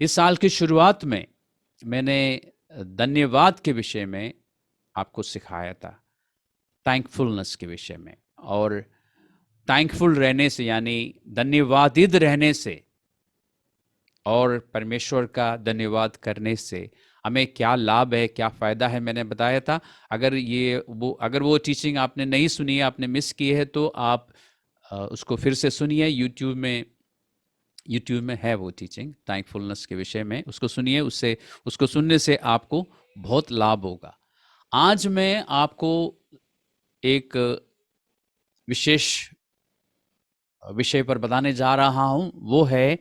इस साल की शुरुआत में मैंने धन्यवाद के विषय में आपको सिखाया था, थैंकफुलनेस के विषय में। और थैंकफुल रहने से यानी धन्यवादित रहने से और परमेश्वर का धन्यवाद करने से हमें क्या लाभ है, क्या फ़ायदा है, मैंने बताया था। अगर वो टीचिंग आपने नहीं सुनी है, आपने मिस की है, तो आप उसको फिर से सुनिए। यूट्यूब में है वो टीचिंग थैंकफुलनेस के विषय में, उसको सुनिए। उसको सुनने से आपको बहुत लाभ होगा। आज मैं आपको एक विशेष विषय पर बताने जा रहा हूं, वो है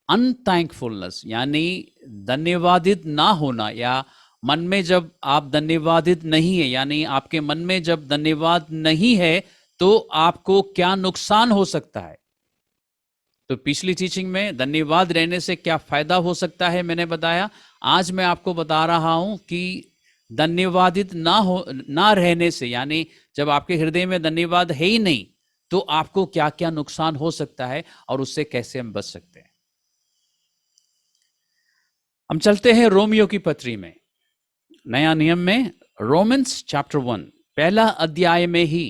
अनथैंकफुलनेस, यानी धन्यवादित ना होना। या मन में जब आप धन्यवादित नहीं है, यानी आपके मन में जब धन्यवाद नहीं है, तो आपको क्या नुकसान हो सकता है। तो पिछली टीचिंग में धन्यवाद रहने से क्या फायदा हो सकता है मैंने बताया। आज मैं आपको बता रहा हूं कि धन्यवादित ना रहने से, यानी जब आपके हृदय में धन्यवाद है ही नहीं, तो आपको क्या क्या नुकसान हो सकता है और उससे कैसे हम बच सकते हैं। हम चलते हैं रोमियो की पत्री में, नया नियम में, रोमन्स चैप्टर 1 पहला अध्याय में ही।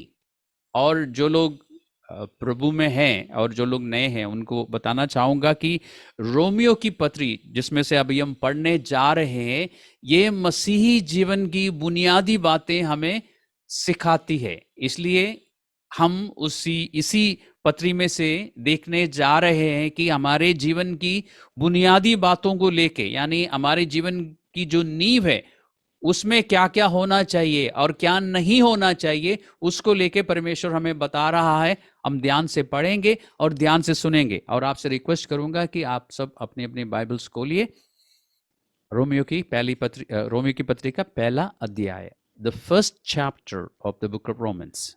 और जो लोग प्रभु में हैं और जो लोग नए हैं उनको बताना चाहूंगा कि रोमियो की पत्री जिसमें से अभी हम पढ़ने जा रहे हैं, ये मसीही जीवन की बुनियादी बातें हमें सिखाती है। इसलिए हम इसी पत्री में से देखने जा रहे हैं कि हमारे जीवन की बुनियादी बातों को लेके, यानी हमारे जीवन की जो नींव है उसमें क्या क्या होना चाहिए और क्या नहीं होना चाहिए, उसको लेके परमेश्वर हमें बता रहा है। हम ध्यान से पढ़ेंगे और ध्यान से सुनेंगे। और आपसे रिक्वेस्ट करूंगा कि आप सब अपनी अपनी बाइबल्स खोलिए, रोमियो की पत्री का पहला अध्याय, the first chapter of the book of Romans.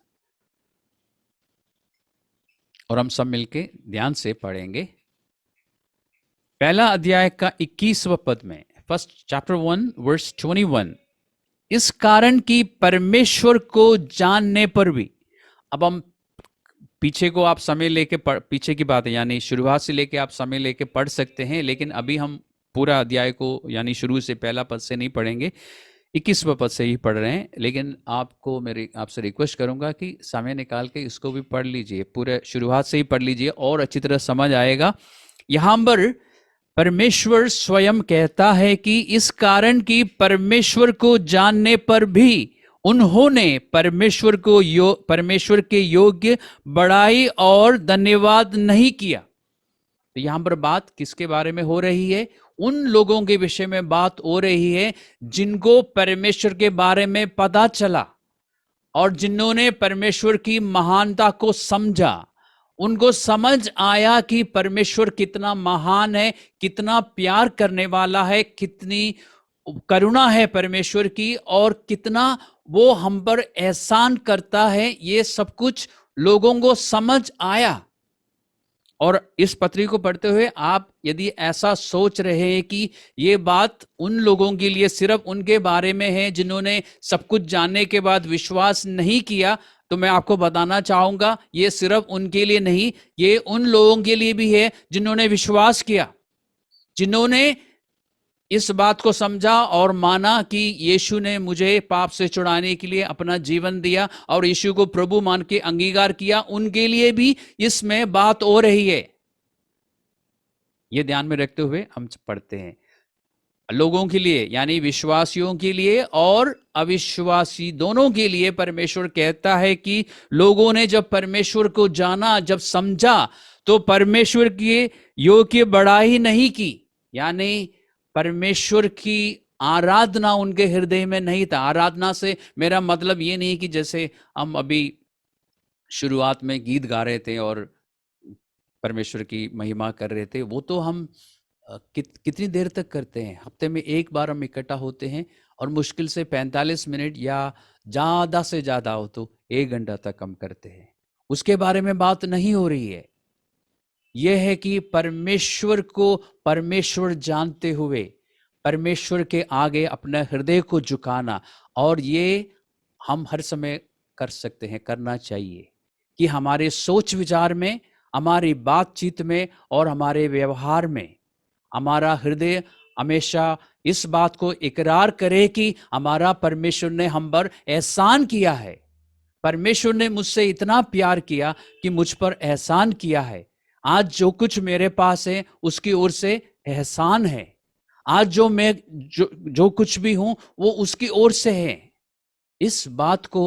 और हम सब मिलके ध्यान से पढ़ेंगे। पहला अध्याय का 21वां पद में, फर्स्ट चैप्टर 1 वर्स 21, इस कारण कि परमेश्वर को जानने पर भी। अब हम पीछे को आप समय लेके पीछे की बात है, यानी शुरुआत से लेके आप समय लेके पढ़ सकते हैं, लेकिन अभी हम पूरा अध्याय को यानी शुरू से पहला पद से नहीं पढ़ेंगे, 21वां पद से ही पढ़ रहे हैं। लेकिन आपसे रिक्वेस्ट करूंगा कि समय निकाल के इसको भी पढ़ लीजिए, पूरे शुरुआत से ही पढ़ लीजिए और अच्छी तरह समझ आएगा। यहां पर परमेश्वर स्वयं कहता है कि इस कारण कि परमेश्वर को जानने पर भी उन्होंने परमेश्वर के योग्य बड़ाई और धन्यवाद नहीं किया। तो यहां पर बात किसके बारे में हो रही है? उन लोगों के विषय में बात हो रही है जिनको परमेश्वर के बारे में पता चला और जिन्होंने परमेश्वर की महानता को समझा। उनको समझ आया कि परमेश्वर कितना महान है, कितना प्यार करने वाला है, कितनी करुणा है परमेश्वर की, और कितना वो हम पर एहसान करता है। ये सब कुछ लोगों को समझ आया। और इस पत्री को पढ़ते हुए आप यदि ऐसा सोच रहे हैं कि ये बात उन लोगों के लिए सिर्फ उनके बारे में है जिन्होंने सब कुछ जानने के बाद विश्वास नहीं किया, तो मैं आपको बताना चाहूंगा ये सिर्फ उनके लिए नहीं, ये उन लोगों के लिए भी है जिन्होंने विश्वास किया, जिन्होंने इस बात को समझा और माना कि यीशु ने मुझे पाप से छुड़ाने के लिए अपना जीवन दिया और यीशु को प्रभु मान के अंगीकार किया। उनके लिए भी इसमें बात हो रही है। ये ध्यान में रखते हुए हम पढ़ते हैं। लोगों के लिए यानी विश्वासियों के लिए और अविश्वासी दोनों के लिए परमेश्वर कहता है कि लोगों ने जब परमेश्वर को जाना, जब समझा, तो परमेश्वर की योग्य बड़ाई नहीं की, यानी परमेश्वर की आराधना उनके हृदय में नहीं था। आराधना से मेरा मतलब ये नहीं कि जैसे हम अभी शुरुआत में गीत गा रहे थे और परमेश्वर की महिमा कर रहे थे, वो तो हम कितनी देर तक करते हैं? हफ्ते में एक बार हम इकट्ठा होते हैं और मुश्किल से 45 मिनट या ज़्यादा से ज़्यादा हो तो 1 घंटा तक हम करते हैं। उसके बारे में बात नहीं हो रही है। यह है कि परमेश्वर को परमेश्वर जानते हुए परमेश्वर के आगे अपने हृदय को झुकाना। और ये हम हर समय कर सकते हैं, करना चाहिए कि हमारे सोच विचार में, हमारी बातचीत में और हमारे व्यवहार में हमारा हृदय हमेशा इस बात को इकरार करे कि हमारा परमेश्वर ने हम पर एहसान किया है। परमेश्वर ने मुझसे इतना प्यार किया कि मुझ पर एहसान किया है। आज जो कुछ मेरे पास है उसकी ओर से एहसान है। आज जो कुछ भी हूं वो उसकी ओर से है। इस बात को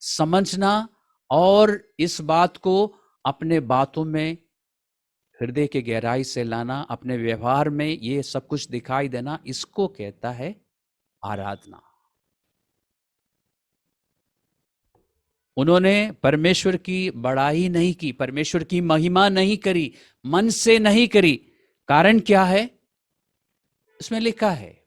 समझना और इस बात को अपने बातों में हृदय के गहराई से लाना, अपने व्यवहार में ये सब कुछ दिखाई देना, इसको कहता है आराधना। उन्होंने परमेश्वर की बड़ाई नहीं की, परमेश्वर की महिमा नहीं करी, मन से नहीं करी। कारण क्या है? इसमें लिखा है,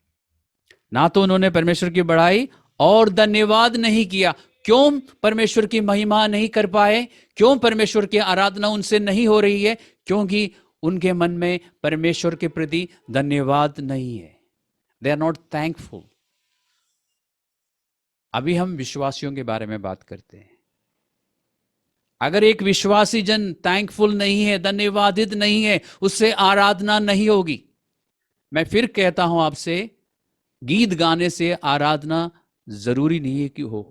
ना तो उन्होंने परमेश्वर की बड़ाई और धन्यवाद नहीं किया। क्यों परमेश्वर की महिमा नहीं कर पाए? क्यों परमेश्वर की आराधना उनसे नहीं हो रही है? क्योंकि उनके मन में परमेश्वर के प्रति धन्यवाद नहीं है। They are not thankful. अभी हम विश्वासियों के बारे में बात करते हैं। अगर एक विश्वासी जन थैंकफुल नहीं है, धन्यवादित नहीं है, उससे आराधना नहीं होगी। मैं फिर कहता हूं आपसे, गीत गाने से आराधना जरूरी नहीं है कि हो,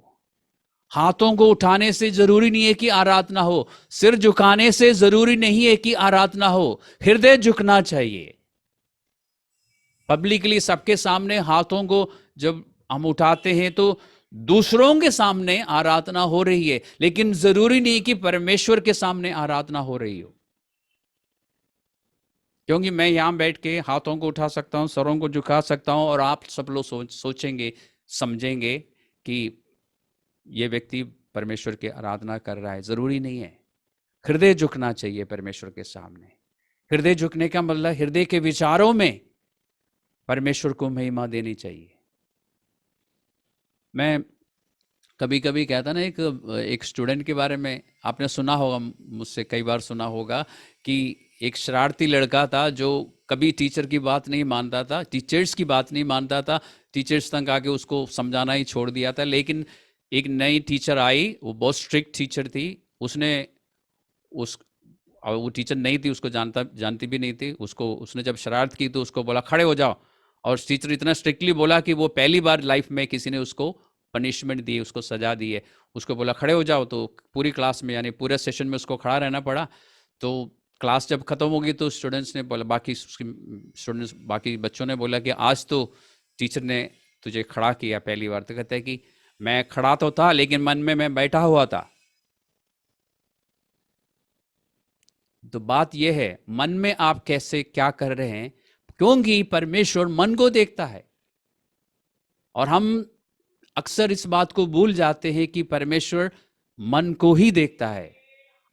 हाथों को उठाने से जरूरी नहीं है कि आराधना हो, सिर झुकाने से जरूरी नहीं है कि आराधना हो। हृदय झुकना चाहिए। पब्लिकली सबके सामने हाथों को जब हम उठाते हैं तो दूसरों के सामने आराधना हो रही है, लेकिन जरूरी नहीं कि परमेश्वर के सामने आराधना हो रही हो। क्योंकि मैं यहां बैठ के हाथों को उठा सकता हूं, सरों को झुका सकता हूं, और आप सब लोग सोचेंगे, समझेंगे कि ये व्यक्ति परमेश्वर की आराधना कर रहा है। जरूरी नहीं है। हृदय झुकना चाहिए परमेश्वर के सामने। हृदय झुकने का मतलब हृदय के विचारों में परमेश्वर को महिमा देनी चाहिए। मैं कभी कभी कहता ना, एक स्टूडेंट के बारे में आपने सुना होगा, मुझसे कई बार सुना होगा, कि एक शरारती लड़का था जो कभी टीचर की बात नहीं मानता था, टीचर्स की बात नहीं मानता था। टीचर्स तक आके उसको समझाना ही छोड़ दिया था। लेकिन एक नई टीचर आई, वो बहुत स्ट्रिक्ट टीचर थी। उसने उस और वो टीचर नहीं थी, उसको जानती भी नहीं थी उसको। उसने जब शरारत की तो उसको बोला खड़े हो जाओ, और टीचर इतना स्ट्रिक्टली बोला कि वो पहली बार लाइफ में किसी ने उसको पनिशमेंट दी, उसको सजा दी है। उसको बोला खड़े हो जाओ, तो पूरी क्लास में यानी पूरे सेशन में उसको खड़ा रहना पड़ा। तो क्लास जब खत्म होगी तो स्टूडेंट्स ने बोला, बाकी बच्चों ने बोला कि आज तो टीचर ने तुझे खड़ा किया पहली बार। तो कहते हैं कि मैं खड़ा तो था, लेकिन मन में मैं बैठा हुआ था। तो बात यह है, मन में आप कैसे क्या कर रहे हैं, क्योंकि परमेश्वर मन को देखता है। और हम अक्सर इस बात को भूल जाते हैं कि परमेश्वर मन को ही देखता है।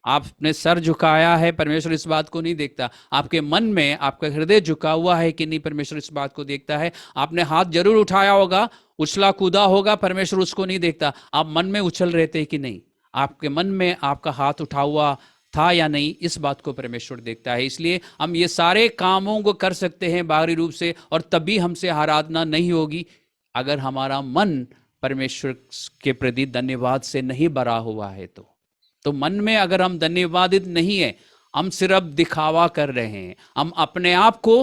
आपने सर झुकाया है, परमेश्वर इस बात को नहीं देखता। आपके मन में आपका हृदय झुका हुआ है कि नहीं, परमेश्वर इस बात को देखता है। आपने हाथ जरूर उठाया होगा, उछला कूदा होगा, परमेश्वर उसको नहीं देखता। आप मन में उछल रहे थे कि नहीं, आपके मन में आपका हाथ उठा हुआ था या नहीं, इस बात को परमेश्वर देखता है। इसलिए हम ये सारे कामों को कर सकते हैं बाहरी रूप से, और तभी हमसे आराधना नहीं होगी अगर हमारा मन परमेश्वर के प्रति धन्यवाद से नहीं भरा हुआ है। तो मन में अगर हम धन्यवादित नहीं है, हम सिर्फ दिखावा कर रहे हैं। हम अपने आप को,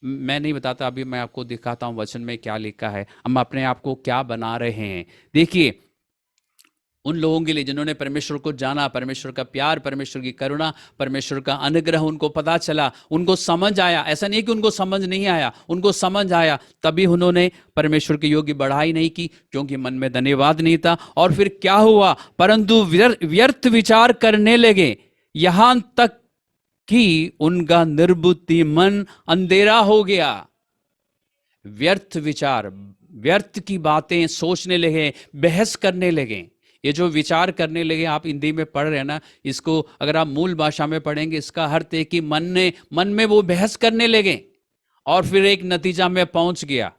मैं नहीं बताता, अभी मैं आपको दिखाता हूं वचन में क्या लिखा है। हम अपने आप को क्या बना रहे हैं। देखिए, उन लोगों के लिए जिन्होंने परमेश्वर को जाना, परमेश्वर का प्यार, परमेश्वर की करुणा, परमेश्वर का अनुग्रह उनको पता चला, उनको समझ आया। ऐसा नहीं कि उनको समझ नहीं आया, उनको समझ आया, तभी उन्होंने परमेश्वर के योग्य बढ़ाई नहीं की, क्योंकि मन में धन्यवाद नहीं था। और फिर क्या हुआ? परंतु व्यर्थ विचार करने लगे, यहां तक कि उनका निर्बुद्धि मन अंधेरा हो गया। व्यर्थ विचार, व्यर्थ की बातें सोचने लगे, बहस करने लगे। ये जो विचार करने लगे, आप हिंदी में पढ़ रहे हैं ना, इसको अगर आप मूल भाषा में पढ़ेंगे, इसका अर्थ है कि मन में वो बहस करने लगे, और फिर एक नतीजा में पहुंच गया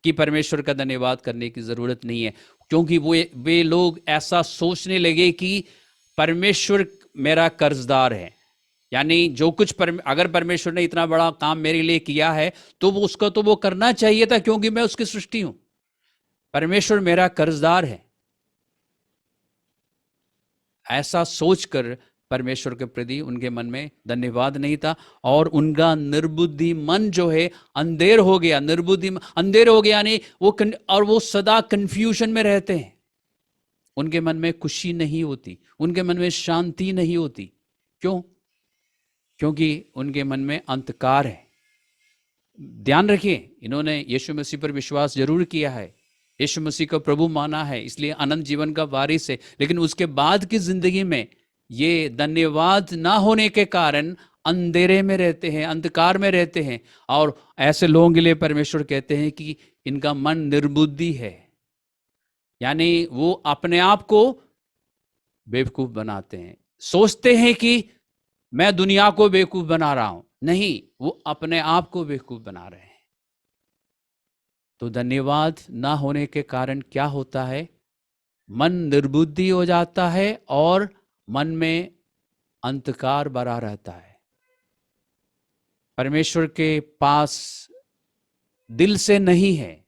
कि परमेश्वर का धन्यवाद करने की जरूरत नहीं है। क्योंकि वे लोग ऐसा सोचने लगे कि परमेश्वर मेरा कर्जदार है। यानी जो कुछ अगर परमेश्वर ने इतना बड़ा काम मेरे लिए किया है तो वो उसका तो वो करना चाहिए था, क्योंकि मैं उसकी सृष्टि हूं। परमेश्वर मेरा कर्जदार है, ऐसा सोचकर परमेश्वर के प्रति उनके मन में धन्यवाद नहीं था, और उनका निर्बुद्धि मन जो है अंधेर हो गया। निर्बुद्धि अंधेर हो गया यानी और वो सदा कंफ्यूजन में रहते हैं। उनके मन में खुशी नहीं होती, उनके मन में शांति नहीं होती। क्यों? क्योंकि उनके मन में अंधकार है। ध्यान रखिए, इन्होंने यीशु मसीह पर विश्वास जरूर किया है, यीशु मसीह को प्रभु माना है, इसलिए अनंत जीवन का वारिस है, लेकिन उसके बाद की जिंदगी में ये धन्यवाद ना होने के कारण अंधेरे में रहते हैं, अंधकार में रहते हैं। और ऐसे लोगों के लिए परमेश्वर कहते हैं कि इनका मन निर्बुद्धि है, यानी वो अपने आप को बेवकूफ बनाते हैं। सोचते हैं कि मैं दुनिया को बेवकूफ बना रहा हूं, नहीं, वो अपने आप को बेवकूफ बना रहे हैं। तो धन्यवाद ना होने के कारण क्या होता है? मन निर्बुद्धि हो जाता है और मन में अंधकार भरा रहता है। परमेश्वर के पास दिल से नहीं है,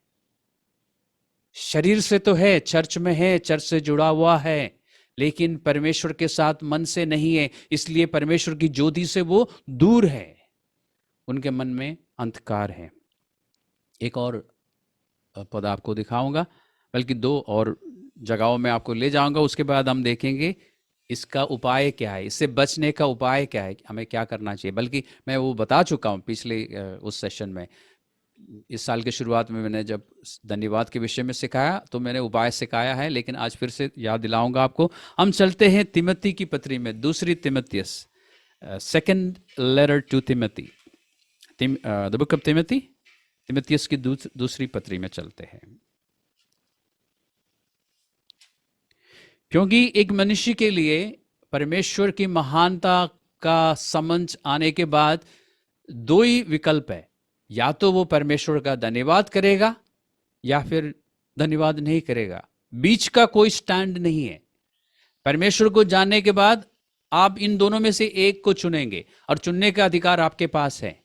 शरीर से तो है, चर्च में है, चर्च से जुड़ा हुआ है, लेकिन परमेश्वर के साथ मन से नहीं है, इसलिए परमेश्वर की ज्योति से वो दूर है, उनके मन में अंधकार है। एक और पद आपको दिखाऊंगा, बल्कि दो और जगहों में आपको ले जाऊंगा, उसके बाद हम देखेंगे इसका उपाय क्या है, इससे बचने का उपाय क्या है, हमें क्या करना चाहिए। बल्कि मैं वो बता चुका हूँ पिछले उस सेशन में। इस साल की शुरुआत में मैंने जब धन्यवाद के विषय में सिखाया तो मैंने उपाय सिखाया है, लेकिन आज फिर से याद दिलाऊंगा आपको। हम चलते हैं तिमोथी की पत्री में, दूसरी तिमोथियस, second letter to Timothy, the book of Timothy, तिमोथियस की दूसरी पत्री में चलते हैं। क्योंकि एक मनुष्य के लिए परमेश्वर की महानता का समझ आने के बाद दो ही विकल्प है, या तो वो परमेश्वर का धन्यवाद करेगा या फिर धन्यवाद नहीं करेगा। बीच का कोई स्टैंड नहीं है। परमेश्वर को जानने के बाद आप इन दोनों में से एक को चुनेंगे, और चुनने का अधिकार आपके पास है।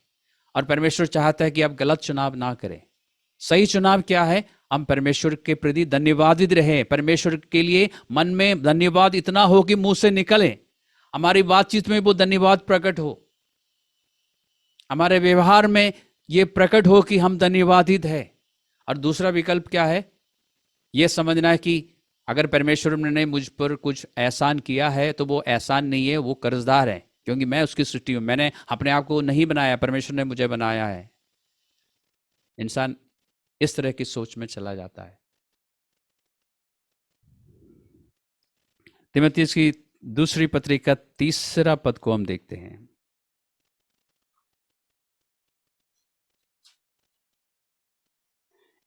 और परमेश्वर चाहता है कि आप गलत चुनाव ना करें। सही चुनाव क्या है? हम परमेश्वर के प्रति धन्यवादित रहें, परमेश्वर के लिए मन में धन्यवाद इतना हो कि मुंह से निकले, हमारी बातचीत में वो धन्यवाद प्रकट हो, हमारे व्यवहार में ये प्रकट हो कि हम धन्यवादित है। और दूसरा विकल्प क्या है? ये समझना है कि अगर परमेश्वर ने मुझ पर कुछ एहसान किया है तो वो एहसान नहीं है, वो कर्जदार है, क्योंकि मैं उसकी सृष्टि हूं, मैंने अपने आप को नहीं बनाया, परमेश्वर ने मुझे बनाया है। इंसान इस तरह की सोच में चला जाता है। तिमोथियस की दूसरी पत्री का तीसरा पद को हम देखते हैं।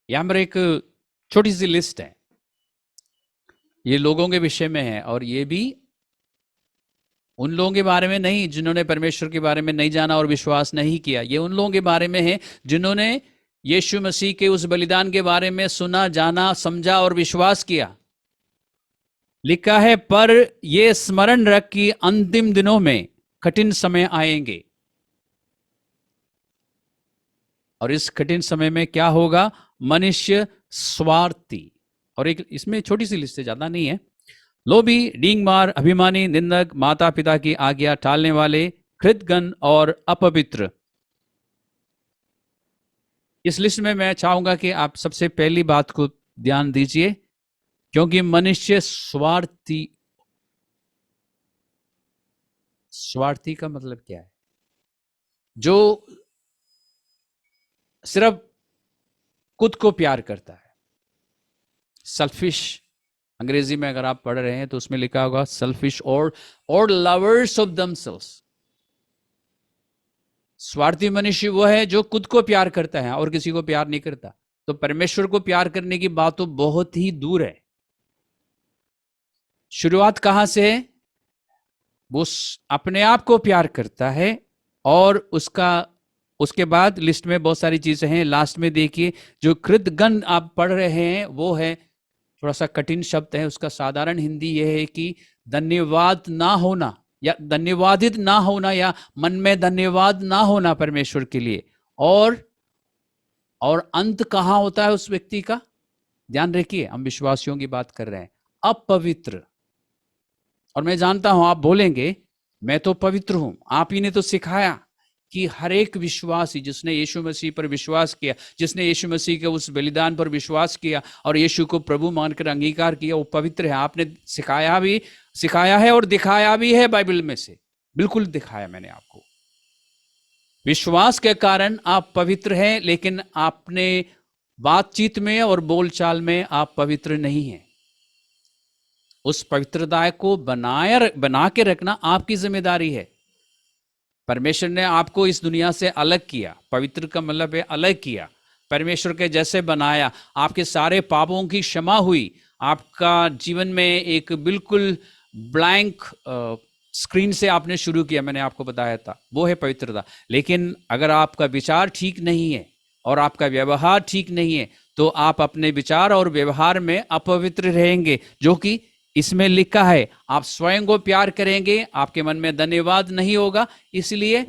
यहां पर एक छोटी सी लिस्ट है, ये लोगों के विषय में है, और ये भी उन लोगों के बारे में नहीं जिन्होंने परमेश्वर के बारे में नहीं जाना और विश्वास नहीं किया। ये उन लोगों के बारे में है जिन्होंने यीशु मसीह के उस बलिदान के बारे में सुना, जाना, समझा और विश्वास किया। लिखा है, पर ये स्मरण रख कि अंतिम दिनों में कठिन समय आएंगे, और इस कठिन समय में क्या होगा? मनुष्य स्वार्थी, और एक इसमें छोटी सी लिस्ट है, ज्यादा नहीं है, लोभी, डींगमार, अभिमानी, निंदक, माता पिता की आज्ञा टालने वाले, कृतघ्न और अपवित्र। इस लिस्ट में मैं चाहूंगा कि आप सबसे पहली बात को ध्यान दीजिए, क्योंकि मनुष्य स्वार्थी। स्वार्थी का मतलब क्या है? जो सिर्फ खुद को प्यार करता है। सेल्फिश, अंग्रेजी में अगर आप पढ़ रहे हैं तो उसमें लिखा होगा सेल्फिश और लवर्स ऑफ देमसेल्व्स। स्वार्थी मनुष्य वो है जो खुद को प्यार करता है और किसी को प्यार नहीं करता। तो परमेश्वर को प्यार करने की बात तो बहुत ही दूर है। शुरुआत कहां से है? वो अपने आप को प्यार करता है, और उसके बाद लिस्ट में बहुत सारी चीजें हैं। लास्ट में देखिए, जो कृतघ्न आप पढ़ रहे हैं वो है, थोड़ा सा कठिन शब्द है, उसका साधारण हिंदी यह है कि धन्यवाद ना होना, या धन्यवादित ना होना, या मन में धन्यवाद ना होना परमेश्वर के लिए। और अंत कहां होता है उस व्यक्ति का? ध्यान रखिए, हम विश्वासियों की बात कर रहे हैं। अपवित्र। और मैं जानता हूं आप बोलेंगे मैं तो पवित्र हूं। आप ही ने तो सिखाया कि हर एक विश्वासी जिसने यीशु मसीह पर विश्वास किया, जिसने यीशु मसीह के उस बलिदान पर विश्वास किया और यीशु को प्रभु मानकर अंगीकार किया, वो पवित्र है। आपने सिखाया है और दिखाया भी है बाइबल में से, बिल्कुल दिखाया मैंने आपको। विश्वास के कारण आप पवित्र हैं, लेकिन आपने बातचीत में और बोलचाल में आप पवित्र नहीं हैं। उस पवित्रता को बना के रखना आपकी जिम्मेदारी है। परमेश्वर ने आपको इस दुनिया से अलग किया, पवित्र का मतलब है अलग किया, परमेश्वर के जैसे बनाया, आपके सारे पापों की क्षमा हुई, आपका जीवन में एक बिल्कुल ब्लैंक स्क्रीन से आपने शुरू किया, मैंने आपको बताया था, वो है पवित्रता। लेकिन अगर आपका विचार ठीक नहीं है और आपका व्यवहार ठीक नहीं है, तो आप अपने विचार और व्यवहार में अपवित्र रहेंगे, जो कि इसमें लिखा है। आप स्वयं को प्यार करेंगे, आपके मन में धन्यवाद नहीं होगा, इसलिए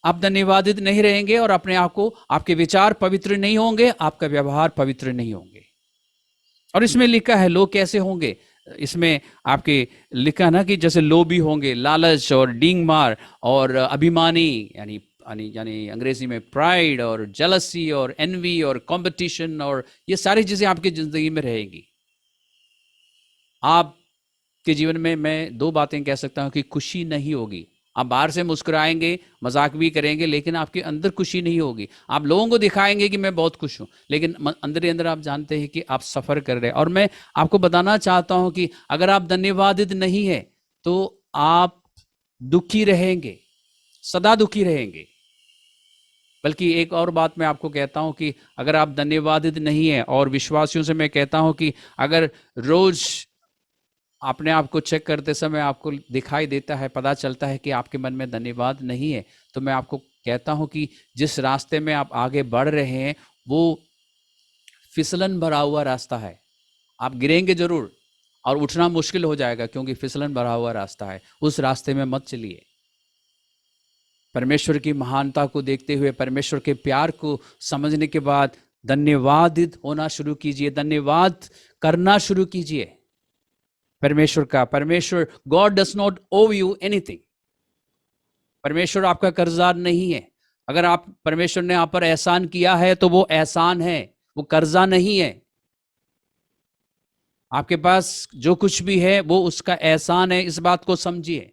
आप धन्यवादित नहीं रहेंगे, और अपने आप को, आपके विचार पवित्र नहीं होंगे, आपका व्यवहार पवित्र नहीं होंगे। और इसमें लिखा है लोग कैसे होंगे, इसमें आपके लिखा ना कि जैसे लोभी होंगे, लालच और डींग मार और अभिमानी, यानी यानी अंग्रेजी में प्राइड और जेलसी और एनवी और कंपटीशन, और ये सारी चीजें आपकी जिंदगी में रहेगी। आपके जीवन में मैं दो बातें कह सकता हूं कि खुशी नहीं होगी। आप बाहर से मुस्कुराएंगे, मजाक भी करेंगे, लेकिन आपके अंदर खुशी नहीं होगी। आप लोगों को दिखाएंगे कि मैं बहुत खुश हूं, लेकिन अंदर ही अंदर आप जानते हैं कि आप सफर कर रहे हैं। और मैं आपको बताना चाहता हूं कि अगर आप धन्यवादित नहीं है तो आप दुखी रहेंगे, सदा दुखी रहेंगे। बल्कि एक और बात मैं आपको कहता हूं कि अगर आप धन्यवादित नहीं है, और विश्वासियों से मैं कहता हूं कि अगर रोज अपने आप को चेक करते समय आपको दिखाई देता है, पता चलता है कि आपके मन में धन्यवाद नहीं है, तो मैं आपको कहता हूं कि जिस रास्ते में आप आगे बढ़ रहे हैं वो फिसलन भरा हुआ रास्ता है। आप गिरेंगे जरूर और उठना मुश्किल हो जाएगा, क्योंकि फिसलन भरा हुआ रास्ता है। उस रास्ते में मत चलिए। परमेश्वर की महानता को देखते हुए, परमेश्वर के प्यार को समझने के बाद धन्यवादित होना शुरू कीजिए, धन्यवाद करना शुरू कीजिए परमेश्वर का। परमेश्वर, गॉड डज नॉट ओव यू एनीथिंग। परमेश्वर आपका कर्जदार नहीं है। अगर आप परमेश्वर ने आप पर एहसान किया है तो वो एहसान है, वो कर्जा नहीं है। आपके पास जो कुछ भी है वो उसका एहसान है, इस बात को समझिए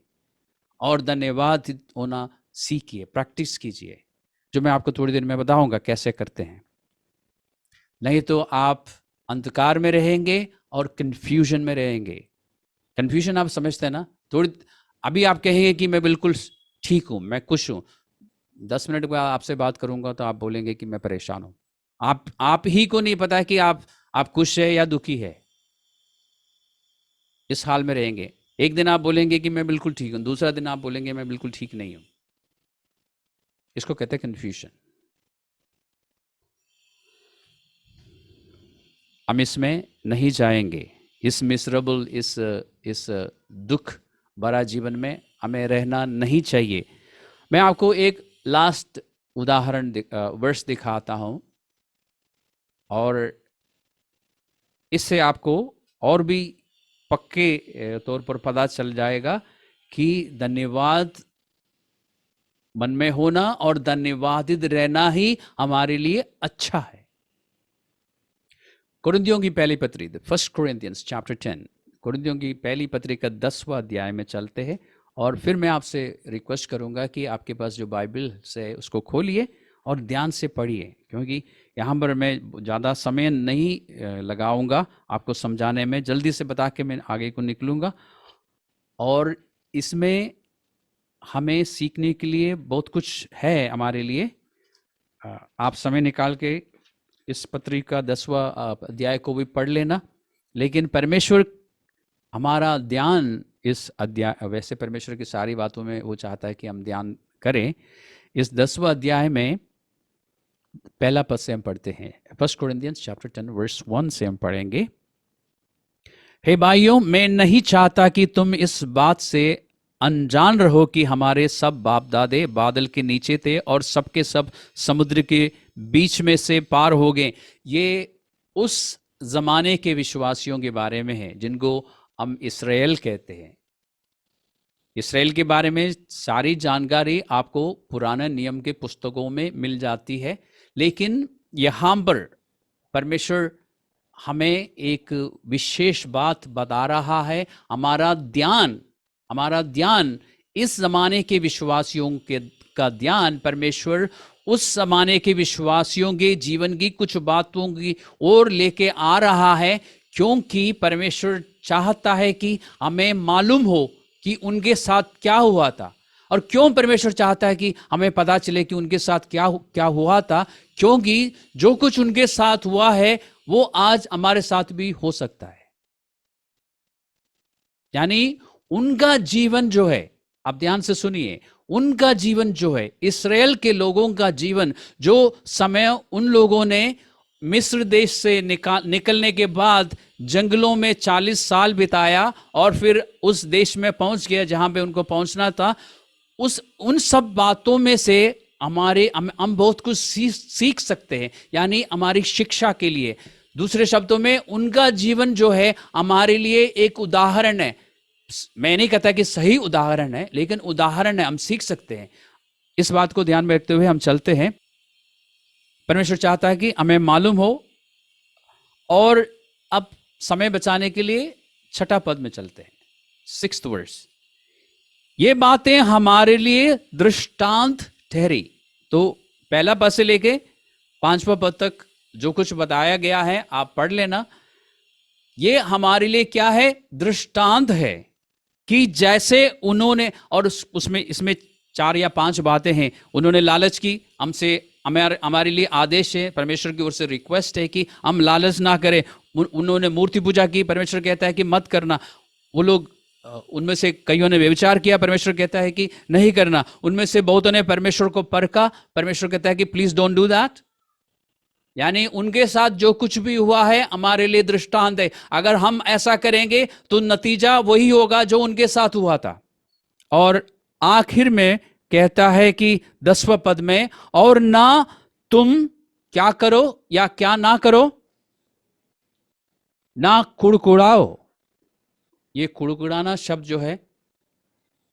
और धन्यवाद होना सीखिए, प्रैक्टिस कीजिए, जो मैं आपको थोड़ी देर में बताऊंगा कैसे करते हैं। नहीं तो आप अंधकार में रहेंगे और कंफ्यूजन में रहेंगे। कंफ्यूजन आप समझते हैं ना? थोड़ी अभी आप कहेंगे कि मैं बिल्कुल ठीक हूं, मैं खुश हूं, 10 मिनट बाद आपसे बात करूंगा तो आप बोलेंगे कि मैं परेशान हूं। आप ही को नहीं पता कि आप खुश है या दुखी है। इस हाल में रहेंगे। एक दिन आप बोलेंगे कि मैं बिल्कुल ठीक हूं, दूसरा दिन आप बोलेंगे मैं बिल्कुल ठीक नहीं हूं। इसको कहते हैं कंफ्यूजन। हम इसमें नहीं जाएंगे। इस मिसरेबल, इस दुख भरा जीवन में हमें रहना नहीं चाहिए। मैं आपको एक लास्ट उदाहरण वर्ष दिखाता हूं, और इससे आपको और भी पक्के तौर पर पता चल जाएगा कि धन्यवाद मन में होना और धन्यवादित रहना ही हमारे लिए अच्छा है। कुरिन्थियों की पहली पत्री, फर्स्ट कोरिन्थियंस चैप्टर 10, कुरिन्थियों की पहली पत्री का 10वां अध्याय में चलते हैं। और फिर मैं आपसे रिक्वेस्ट करूंगा कि आपके पास जो बाइबल से उसको खोलिए और ध्यान से पढ़िए, क्योंकि यहाँ पर मैं ज़्यादा समय नहीं लगाऊंगा आपको समझाने में। जल्दी से बता के मैं आगे को निकलूंगा। और इसमें हमें सीखने के लिए बहुत कुछ है हमारे लिए। आप समय निकाल के इस पत्री का 10वां अध्याय को भी पढ़ लेना। लेकिन परमेश्वर हमारा ध्यान इस अध्याय, वैसे परमेश्वर की सारी बातों में वो चाहता है कि हम ध्यान करें। इस 10वां अध्याय में पहला पद से हम पढ़ते हैं। फर्स्ट कोरिन्थियंस चैप्टर 10 वर्स 1 से हम पढ़ेंगे। हे भाइयों, मैं नहीं चाहता कि तुम इस बात से अनजान रहो कि हमारे सब बाप दादे बादल के नीचे थे और सबके सब समुद्र के बीच में से पार हो गए। ये उस जमाने के विश्वासियों के बारे में है जिनको हम इसराइल कहते हैं। इसराइल के बारे में सारी जानकारी आपको पुराने नियम के पुस्तकों में मिल जाती है, लेकिन यहाँ पर परमेश्वर हमें एक विशेष बात बता रहा है। हमारा ध्यान इस जमाने के विश्वासियों के का ध्यान परमेश्वर उस जमाने के विश्वासियों के जीवन की कुछ बातों की ओर लेके आ रहा है, क्योंकि परमेश्वर चाहता है कि हमें मालूम हो कि उनके साथ क्या हुआ था। और क्यों परमेश्वर चाहता है कि हमें पता चले कि उनके साथ क्या हुआ था? क्योंकि जो कुछ उनके साथ हुआ है वो आज हमारे साथ भी हो सकता है। यानी उनका जीवन जो है, आप ध्यान से सुनिए, उनका जीवन जो है, इस्राएल के लोगों का जीवन, जो समय उन लोगों ने मिस्र देश से निकलने के बाद जंगलों में 40 साल बिताया और फिर उस देश में पहुंच गया जहां पे उनको पहुंचना था, उन सब बातों में से हम बहुत कुछ सीख सकते हैं, यानी हमारी शिक्षा के लिए। दूसरे शब्दों में उनका जीवन जो है हमारे लिए एक उदाहरण है। मैं नहीं कहता कि सही उदाहरण है, लेकिन उदाहरण है, हम सीख सकते हैं। इस बात को ध्यान में रखते हुए हम चलते हैं। परमेश्वर चाहता है कि हमें मालूम हो। और अब समय बचाने के लिए 6 पद में चलते हैं, 6th वर्स। ये बातें हमारे लिए दृष्टांत ठहरी। तो पहला पद से लेके 5वां पद तक जो कुछ बताया गया है आप पढ़ लेना। ये हमारे लिए क्या है? दृष्टांत है कि जैसे उन्होंने, और उसमें इसमें 4 या 5 बातें हैं। उन्होंने लालच की, हमारे लिए आदेश है, परमेश्वर की ओर से रिक्वेस्ट है कि हम लालच ना करें। उन्होंने मूर्ति पूजा की, परमेश्वर कहता है कि मत करना। वो लोग, उनमें से कईयों ने व्यभिचार किया, परमेश्वर कहता है कि नहीं करना। उनमें से बहुतों ने परमेश्वर को परखा, परमेश्वर कहता है कि प्लीज डोंट डू दैट। यानी उनके साथ जो कुछ भी हुआ है हमारे लिए दृष्टांत है। अगर हम ऐसा करेंगे तो नतीजा वही होगा जो उनके साथ हुआ था। और आखिर में कहता है कि 10वें पद में, और ना तुम क्या करो या क्या ना करो, ना कुड़कुड़ाओ। ये कुड़कुड़ाना शब्द जो है,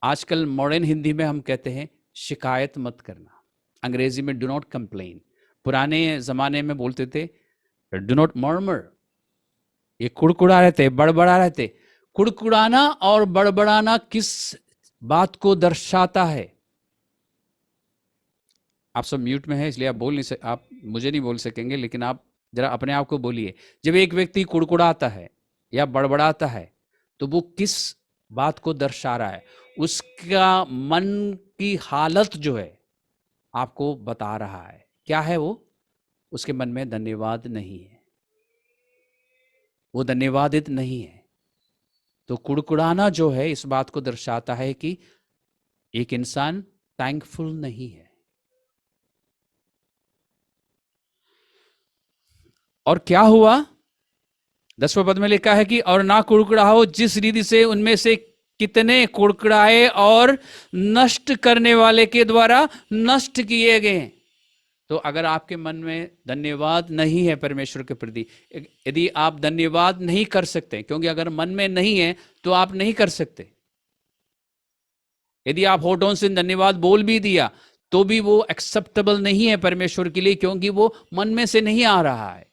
आजकल मॉडर्न हिंदी में हम कहते हैं शिकायत मत करना, अंग्रेजी में डू नॉट कंप्लेन। पुराने जमाने में बोलते थे डू नॉट मर्मर। ये कुड़कुड़ा रहते, बड़बड़ा रहते। कुड़कुड़ाना और बड़बड़ाना किस बात को दर्शाता है? आप सब म्यूट में है इसलिए आप बोल नहीं सकते, आप मुझे नहीं बोल सकेंगे, लेकिन आप जरा अपने आप को बोलिए। जब एक व्यक्ति कुड़कुड़ाता है या बड़बड़ाता है तो वो किस बात को दर्शा रहा है? उसका मन की हालत जो है आपको बता रहा है। क्या है वो? उसके मन में धन्यवाद नहीं है, वो धन्यवादित नहीं है। तो कुड़कुड़ाना जो है इस बात को दर्शाता है कि एक इंसान थैंकफुल नहीं है। और क्या हुआ? 10वें पद में लिखा है कि और ना कुड़कुड़ाओ, जिस रीति से उनमें से कितने कुड़कुड़ाए और नष्ट करने वाले के द्वारा नष्ट किए गए। तो अगर आपके मन में धन्यवाद नहीं है परमेश्वर के प्रति, यदि आप धन्यवाद नहीं कर सकते, क्योंकि अगर मन में नहीं है तो आप नहीं कर सकते। यदि आप होठों से धन्यवाद बोल भी दिया तो भी वो एक्सेप्टेबल नहीं है परमेश्वर के लिए, क्योंकि वो मन में से नहीं आ रहा है।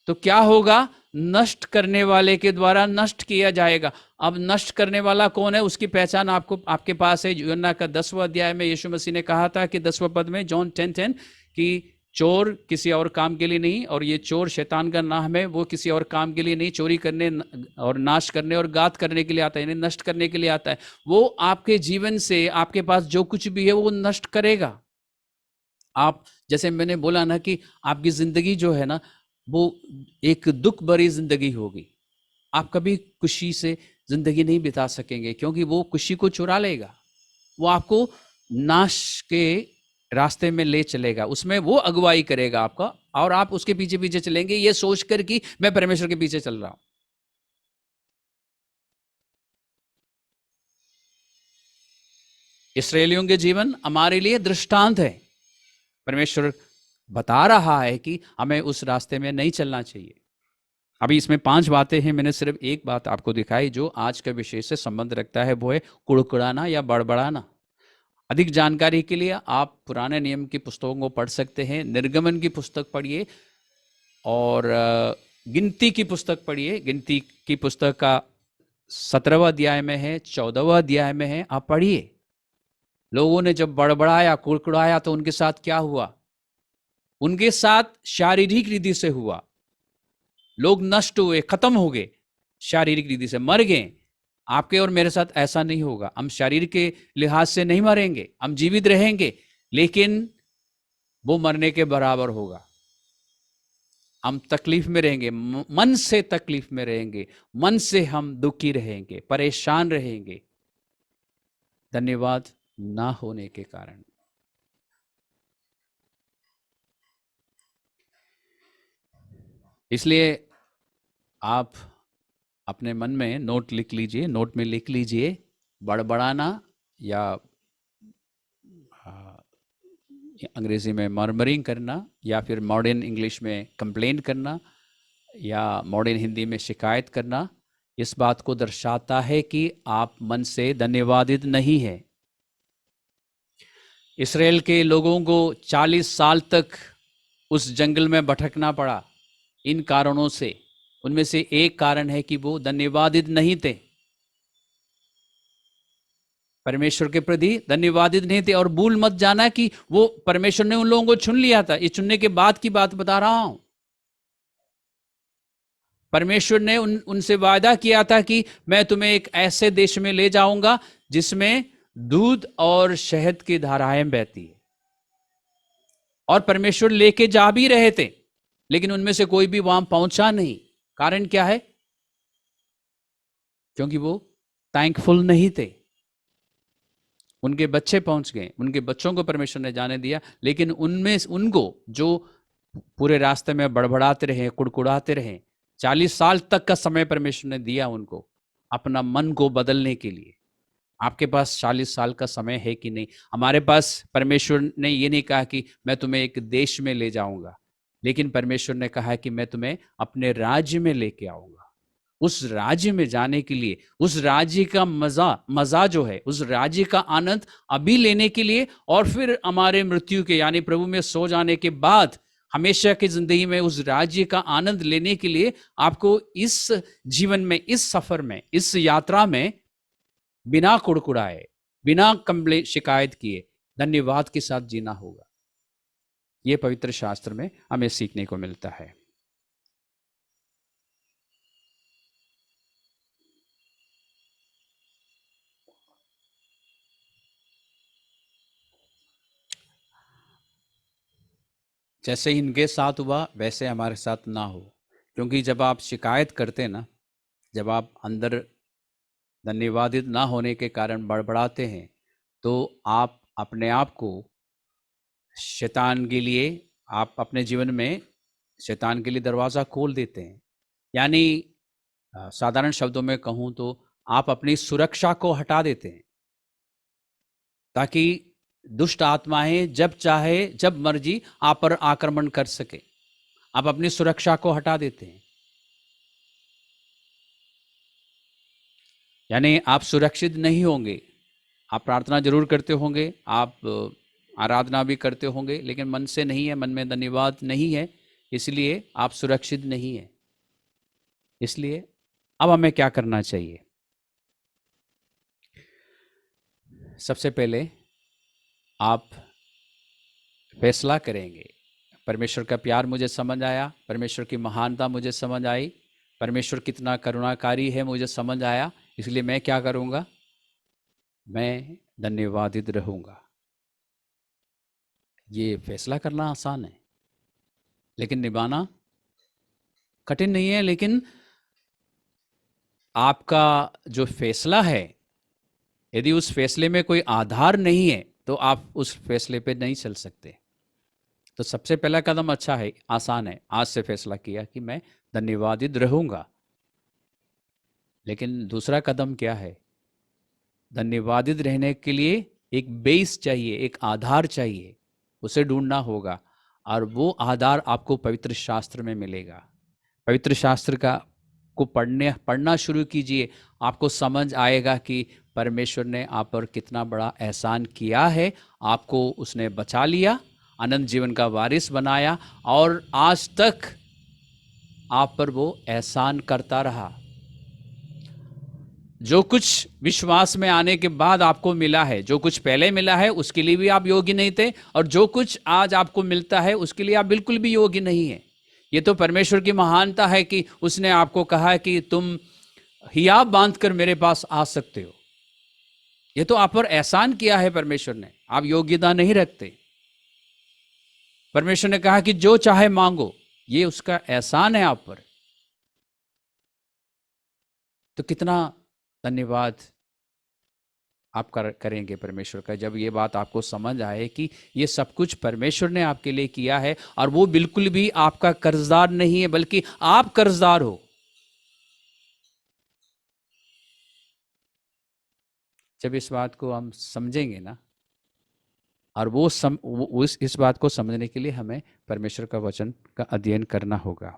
तो क्या होगा? नष्ट करने वाले के द्वारा नष्ट किया जाएगा। अब नष्ट करने वाला कौन है? उसकी पहचान आपके पास है। यूहन्ना का 10वां अध्याय में यीशु मसीह ने कहा था कि 10वें पद में, जॉन 10:10, कि चोर किसी और काम के लिए नहीं, और ये चोर शैतान का नाम है, वो किसी और काम के लिए नहीं, चोरी करने और नाश करने और घात करने के लिए आता है, यानी नष्ट करने के लिए आता है। वो आपके जीवन से, आपके पास जो कुछ भी है वो नष्ट करेगा। आप, जैसे मैंने बोला ना कि आपकी जिंदगी जो है ना वो एक दुख भरी जिंदगी होगी। आप कभी खुशी से जिंदगी नहीं बिता सकेंगे, क्योंकि वो खुशी को चुरा लेगा, वो आपको नाश के रास्ते में ले चलेगा, उसमें वो अगुवाई करेगा आपका, और आप उसके पीछे पीछे चलेंगे ये सोचकर कि मैं परमेश्वर के पीछे चल रहा हूं। इस्राएलियों के जीवन हमारे लिए दृष्टांत है। परमेश्वर बता रहा है कि हमें उस रास्ते में नहीं चलना चाहिए। अभी इसमें 5 बातें हैं, मैंने सिर्फ एक बात आपको दिखाई जो आज के विषय से संबंध रखता है, वो है कुड़कुड़ाना या बड़बड़ाना। अधिक जानकारी के लिए आप पुराने नियम की पुस्तकों को पढ़ सकते हैं। निर्गमन की पुस्तक पढ़िए और गिनती की पुस्तक पढ़िए। गिनती की पुस्तक का 17वां अध्याय में है, 14वां अध्याय में है, आप पढ़िए। लोगों ने जब बड़बड़ाया, कुड़कुड़ाया तो उनके साथ क्या हुआ? उनके साथ शारीरिक रीति से हुआ। लोग नष्ट हुए, खत्म हो गए, शारीरिक रीति से मर गए। आपके और मेरे साथ ऐसा नहीं होगा। हम शरीर के लिहाज से नहीं मरेंगे, हम जीवित रहेंगे, लेकिन वो मरने के बराबर होगा। हम तकलीफ में रहेंगे, मन से तकलीफ में रहेंगे, मन से हम दुखी रहेंगे, परेशान रहेंगे, धन्यवाद ना होने के कारण। इसलिए आप अपने मन में नोट लिख लीजिए, नोट में लिख लीजिए, बड़बड़ाना या अंग्रेजी में मर्मरिंग करना, या फिर मॉडर्न इंग्लिश में कंप्लेंट करना, या मॉडर्न हिंदी में शिकायत करना, इस बात को दर्शाता है कि आप मन से धन्यवादित नहीं है। इस्राएल के लोगों को 40 साल तक उस जंगल में भटकना पड़ा इन कारणों से। उनमें से एक कारण है कि वो धन्यवादित नहीं थे, परमेश्वर के प्रति धन्यवादित नहीं थे। और भूल मत जाना कि वो परमेश्वर ने उन लोगों को चुन लिया था। ये चुनने के बाद की बात बता रहा हूं। परमेश्वर ने उनसे वादा किया था कि मैं तुम्हें एक ऐसे देश में ले जाऊंगा जिसमें दूध और शहद की धाराएं बहती है। और परमेश्वर लेके जा भी रहे थे, लेकिन उनमें से कोई भी वहां पहुंचा नहीं। कारण क्या है? क्योंकि वो थैंकफुल नहीं थे। उनके बच्चे पहुंच गए, उनके बच्चों को परमेश्वर ने जाने दिया, लेकिन उनमें उनको जो पूरे रास्ते में बड़बड़ाते रहे, कुड़कुड़ाते रहे, 40 साल तक का समय परमेश्वर ने दिया उनको अपना मन को बदलने के लिए। आपके पास 40 साल का समय है कि नहीं? हमारे पास परमेश्वर ने ये नहीं कहा कि मैं तुम्हें एक देश में ले जाऊंगा, लेकिन परमेश्वर ने कहा कि मैं तुम्हें अपने राज्य में लेके आऊंगा। उस राज्य में जाने के लिए, उस राज्य का मजा जो है, उस राज्य का आनंद अभी लेने के लिए, और फिर हमारे मृत्यु के यानी प्रभु में सो जाने के बाद हमेशा की जिंदगी में उस राज्य का आनंद लेने के लिए आपको इस जीवन में, इस सफर में, इस यात्रा में बिना कुड़कुड़ाए, बिना कंप्लेन शिकायत किए धन्यवाद के साथ जीना होगा। यह पवित्र शास्त्र में हमें सीखने को मिलता है। जैसे इनके साथ हुआ वैसे हमारे साथ ना हो। क्योंकि जब आप शिकायत करते ना, जब आप अंदर धन्यवादित ना होने के कारण बड़बड़ाते हैं, तो आप अपने आप को शैतान के लिए, आप अपने जीवन में शैतान के लिए दरवाज़ा खोल देते हैं। यानी साधारण शब्दों में कहूँ तो आप अपनी सुरक्षा को हटा देते हैं, ताकि दुष्ट आत्माएं जब चाहे, जब मर्जी आप पर आक्रमण कर सके। आप अपनी सुरक्षा को हटा देते हैं, यानी आप सुरक्षित नहीं होंगे। आप प्रार्थना जरूर करते होंगे, आप आराधना भी करते होंगे, लेकिन मन से नहीं है, मन में धन्यवाद नहीं है, इसलिए आप सुरक्षित नहीं है। इसलिए अब हमें क्या करना चाहिए? सबसे पहले आप फैसला करेंगे, परमेश्वर का प्यार मुझे समझ आया, परमेश्वर की महानता मुझे समझ आई, परमेश्वर कितना करुणाकारी है मुझे समझ आया, इसलिए मैं क्या करूँगा? मैं धन्यवादित रहूँगा। ये फैसला करना आसान है, लेकिन निभाना कठिन नहीं है। लेकिन आपका जो फैसला है, यदि उस फैसले में कोई आधार नहीं है, तो आप उस फैसले पे नहीं चल सकते। तो सबसे पहला कदम अच्छा है, आसान है। आज से फैसला किया कि मैं धन्यवादित रहूंगा। लेकिन दूसरा कदम क्या है? धन्यवादित रहने के लिए एक बेस चाहिए, एक आधार चाहिए, उसे ढूंढना होगा। और वो आधार आपको पवित्र शास्त्र में मिलेगा। पवित्र शास्त्र का को पढ़ना शुरू कीजिए। आपको समझ आएगा कि परमेश्वर ने आप पर कितना बड़ा एहसान किया है। आपको उसने बचा लिया, अनंत जीवन का वारिस बनाया, और आज तक आप पर वो एहसान करता रहा। जो कुछ विश्वास में आने के बाद आपको मिला है, जो कुछ पहले मिला है उसके लिए भी आप योग्य नहीं थे, और जो कुछ आज आपको मिलता है उसके लिए आप बिल्कुल भी योग्य नहीं है। ये तो परमेश्वर की महानता है कि उसने आपको कहा कि तुम हियाब बांधकर मेरे पास आ सकते हो। ये तो आप पर एहसान किया है परमेश्वर ने, आप योग्यता नहीं रखते। परमेश्वर ने कहा कि जो चाहे मांगो, ये उसका एहसान है आप पर। तो कितना धन्यवाद आप करेंगे परमेश्वर का, जब ये बात आपको समझ आए कि ये सब कुछ परमेश्वर ने आपके लिए किया है, और वो बिल्कुल भी आपका कर्जदार नहीं है, बल्कि आप कर्जदार हो। जब इस बात को हम समझेंगे ना, और वो इस बात को समझने के लिए हमें परमेश्वर का वचन का अध्ययन करना होगा।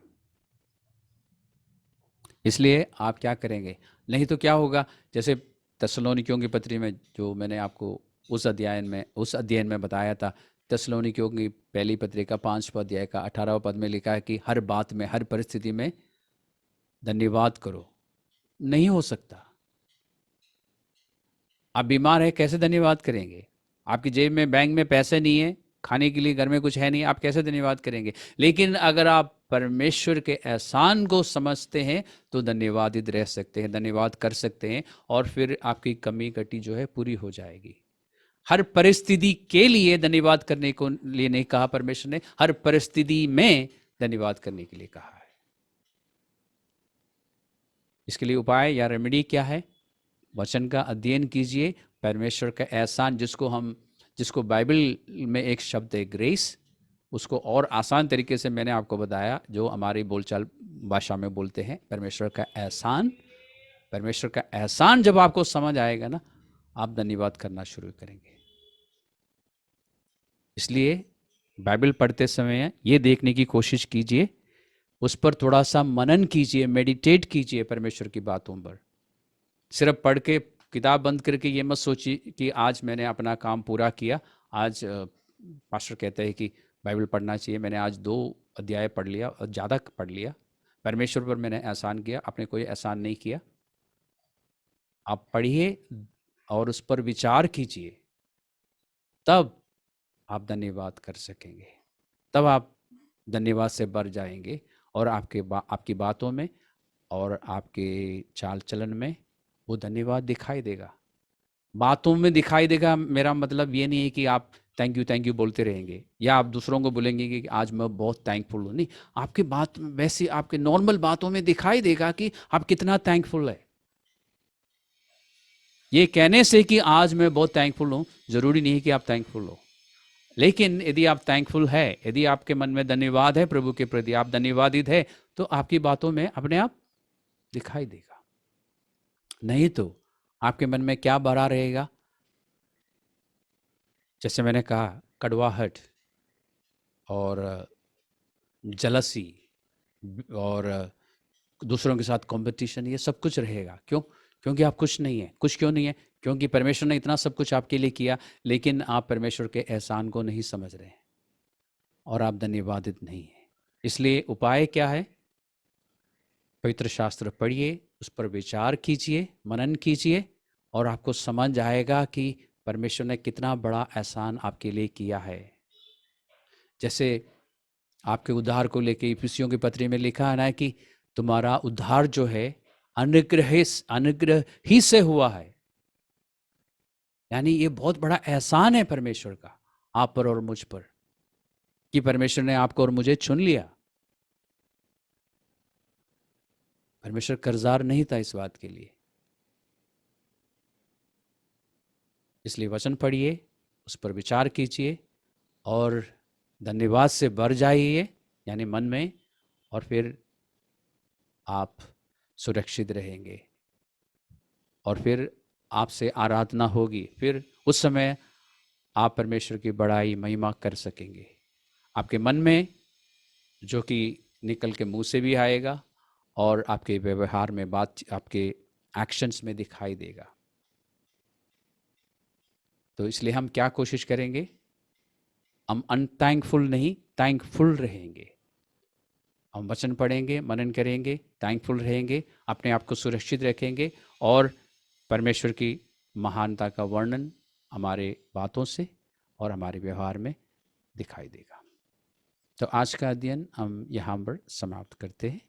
इसलिए आप क्या करेंगे, नहीं तो क्या होगा, जैसे थिस्सलुनीकियों की पत्री में जो मैंने आपको उस अध्ययन में बताया था, थिस्सलुनीकियों की पहली पत्री का 5वां अध्याय का 18वां पद में लिखा है कि हर बात में, हर परिस्थिति में धन्यवाद करो। नहीं हो सकता। आप बीमार है, कैसे धन्यवाद करेंगे? आपकी जेब में, बैंक में पैसे नहीं है, खाने के लिए घर में कुछ है नहीं, आप कैसे धन्यवाद करेंगे? लेकिन अगर आप परमेश्वर के एहसान को समझते हैं तो धन्यवादित रह सकते हैं, धन्यवाद कर सकते हैं, और फिर आपकी कमी कटी जो है पूरी हो जाएगी। हर परिस्थिति के लिए धन्यवाद करने को लिए नहीं कहा परमेश्वर ने, हर परिस्थिति में धन्यवाद करने के लिए कहा है। इसके लिए उपाय या रेमेडी क्या है? वचन का अध्ययन कीजिए, परमेश्वर का एहसान, जिसको बाइबल में एक शब्द है ग्रेस, उसको और आसान तरीके से मैंने आपको बताया, जो हमारी बोलचाल भाषा में बोलते हैं परमेश्वर का एहसान। परमेश्वर का एहसान जब आपको समझ आएगा ना, आप धन्यवाद करना शुरू करेंगे। इसलिए बाइबल पढ़ते समय ये देखने की कोशिश कीजिए, उस पर थोड़ा सा मनन कीजिए, मेडिटेट कीजिए परमेश्वर की बातों पर। सिर्फ पढ़ के, किताब बंद करके ये मत सोचिए कि आज मैंने अपना काम पूरा किया। आज पास्टर कहते हैं कि बाइबल पढ़ना चाहिए, मैंने आज 2 अध्याय पढ़ लिया और ज़्यादा पढ़ लिया, परमेश्वर पर मैंने एहसान किया। आपने कोई एहसान नहीं किया। आप पढ़िए और उस पर विचार कीजिए, तब आप धन्यवाद कर सकेंगे, तब आप धन्यवाद से भर जाएंगे, और आपकी बातों में और आपके चाल चलन में वो धन्यवाद दिखाई देगा। बातों में दिखाई देगा, मेरा मतलब ये नहीं है कि आप थैंक यू बोलते रहेंगे, या आप दूसरों को बोलेंगे कि आज मैं बहुत थैंकफुल हूँ। नहीं, आपकी बात वैसे, आपके नॉर्मल बातों में दिखाई देगा कि आप कितना थैंकफुल है। ये कहने से कि आज मैं बहुत थैंकफुल हूँ, जरूरी नहीं है कि आप थैंकफुल हो। लेकिन यदि आप थैंकफुल है, यदि आपके मन में धन्यवाद है प्रभु के प्रति, आप धन्यवादित है, तो आपकी बातों में अपने आप दिखाई देगा। नहीं तो आपके मन में क्या भरा रहेगा? जैसे मैंने कहा, कड़वाहट और जलसी और दूसरों के साथ कंपटीशन, ये सब कुछ रहेगा। क्यों? क्योंकि आप खुश नहीं है। खुश क्यों नहीं है? क्योंकि परमेश्वर ने इतना सब कुछ आपके लिए किया, लेकिन आप परमेश्वर के एहसान को नहीं समझ रहे हैं, और आप धन्यवादित नहीं है। इसलिए उपाय क्या है? पवित्र शास्त्र पढ़िए, उस पर विचार कीजिए, मनन कीजिए, और आपको समझ आएगा कि परमेश्वर ने कितना बड़ा एहसान आपके लिए किया है। जैसे आपके उद्धार को लेके इफिसियों की पत्री में लिखा है ना कि तुम्हारा उद्धार जो है अनुग्रह ही से हुआ है। यानी ये बहुत बड़ा एहसान है परमेश्वर का आप पर और मुझ पर, कि परमेश्वर ने आपको और मुझे चुन लिया। परमेश्वर कर्जदार नहीं था इस बात के लिए। इसलिए वचन पढ़िए, उस पर विचार कीजिए, और धन्यवाद से भर जाइए, यानी मन में, और फिर आप सुरक्षित रहेंगे, और फिर आपसे आराधना होगी। फिर उस समय आप परमेश्वर की बड़ाई महिमा कर सकेंगे। आपके मन में जो कि निकल के मुंह से भी आएगा और आपके व्यवहार में, बात, आपके एक्शंस में दिखाई देगा। तो इसलिए हम क्या कोशिश करेंगे? हम अनथैंकफुल नहीं, थैंकफुल रहेंगे। हम वचन पढ़ेंगे, मनन करेंगे, थैंकफुल रहेंगे, अपने आप को सुरक्षित रखेंगे और परमेश्वर की महानता का वर्णन हमारे बातों से और हमारे व्यवहार में दिखाई देगा। तो आज का अध्ययन हम यहाँ पर समाप्त करते हैं।